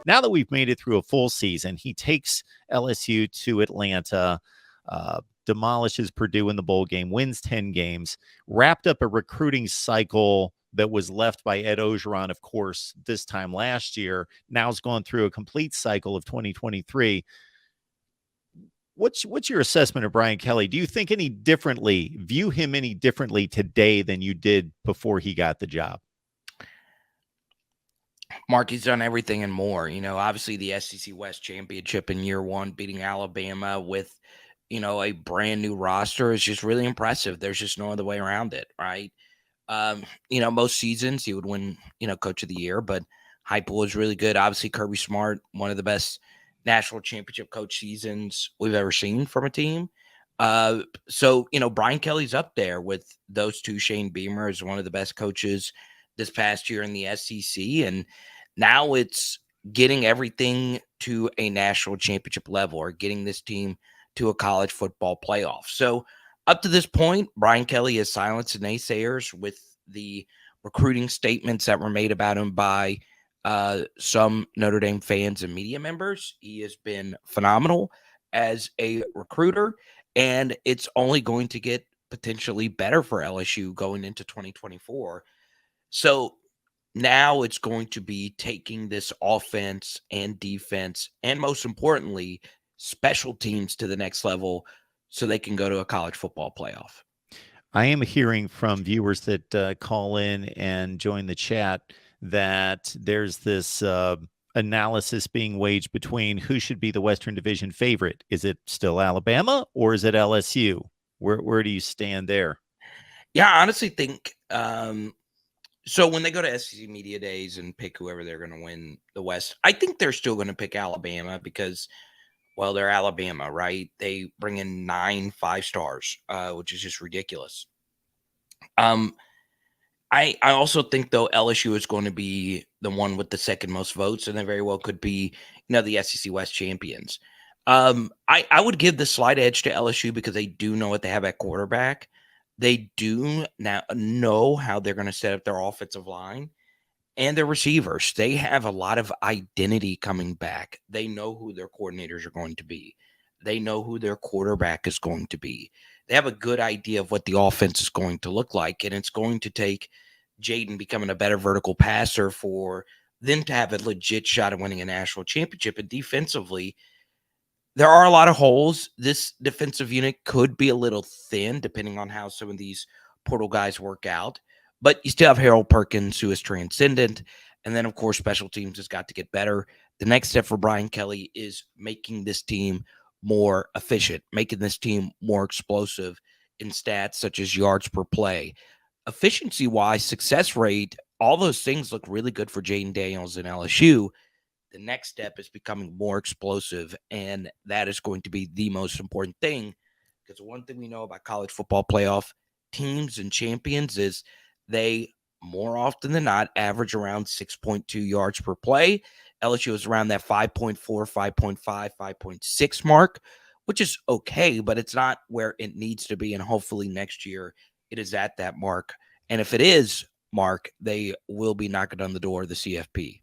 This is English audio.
Now that we've made it through a full season, he takes LSU to Atlanta, demolishes Purdue in the bowl game, wins 10 games, wrapped up a recruiting cycle that was left by Ed Ogeron, of course, this time last year. Now it's gone through a complete cycle of 2023. What's your assessment of Brian Kelley? Do you think any differently, view him any differently today than you did before he got the job? Mark, he's done everything and more. Obviously the SEC West championship in year one, beating Alabama with, a brand new roster is just really impressive. There's just no other way around it, right? Most seasons he would win, coach of the year, but Heupel was really good. Obviously Kirby Smart, one of the best national championship coach seasons we've ever seen from a team. So Brian Kelley's up there with those two. Shane Beamer is one of the best coaches this past year in the SEC, and now it's getting everything to a national championship level or getting this team to a college football playoff. So up to this point, Brian Kelley has silenced the naysayers with the recruiting statements that were made about him by some Notre Dame fans and media members. He has been phenomenal as a recruiter, and it's only going to get potentially better for LSU going into 2024. So now it's going to be taking this offense and defense, and most importantly, special teams to the next level so they can go to a college football playoff. I am hearing from viewers that call in and join the chat that there's this analysis being waged between who should be the Western Division favorite. Is it still Alabama or is it LSU? Where do you stand there? Yeah, I honestly think so when they go to SEC Media Days and pick whoever they're going to win the West, I think they're still going to pick Alabama because, well, they're Alabama, right? They bring in 9 5-stars, which is just ridiculous. I also think, though, LSU is going to be the one with the second most votes, and they very well could be, the SEC West champions. I would give the slight edge to LSU because they do know what they have at quarterback. They do now know how they're going to set up their offensive line and their receivers. They have a lot of identity coming back. They know who their coordinators are going to be. They know who their quarterback is going to be. They have a good idea of what the offense is going to look like, and it's going to take Jaden becoming a better vertical passer for them to have a legit shot at winning a national championship. And defensively, there are a lot of holes. This defensive unit could be a little thin depending on how some of these portal guys work out. But you still have Harold Perkins, who is transcendent. And then, of course, special teams has got to get better. The next step for Brian Kelley is making this team more efficient, making this team more explosive in stats such as yards per play. Efficiency-wise, success rate, all those things look really good for Jaden Daniels and LSU. The next step is becoming more explosive, and that is going to be the most important thing, because one thing we know about college football playoff teams and champions is they, more often than not, average around 6.2 yards per play. LSU is around that 5.4, 5.5, 5.6 mark, which is okay, but it's not where it needs to be, and hopefully next year it is at that mark. And if it is, Mark, they will be knocking on the door of the CFP.